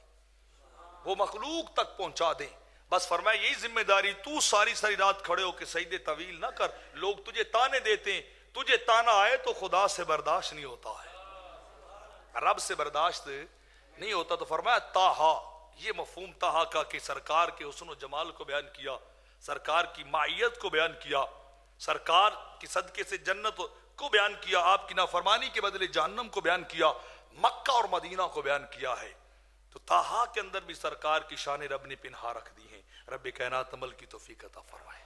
وہ مخلوق تک پہنچا دیں۔ بس فرمایا یہی ذمہ داری، تو ساری ساری رات کھڑے ہو کے سجدے طویل نہ کر، لوگ تجھے تانے دیتے ہیں، تجھے تانا آئے تو خدا سے برداشت نہیں ہوتا ہے، رب سے برداشت نہیں ہوتا۔ تو فرمایا تاہا، یہ مفہوم تاہا کا کہ سرکار کے حسن و جمال کو بیان کیا، سرکار کی معیت کو بیان کیا، سرکار کی صدقے سے جنت کو بیان کیا، آپ کی نافرمانی کے بدلے جہنم کو بیان کیا، مکہ اور مدینہ کو بیان کیا ہے۔ تو تاہا کے اندر بھی سرکار کی شان رب نے پنہا رکھ دی ہیں۔ رب کائنات عمل کی توفیق عطا فرمائے۔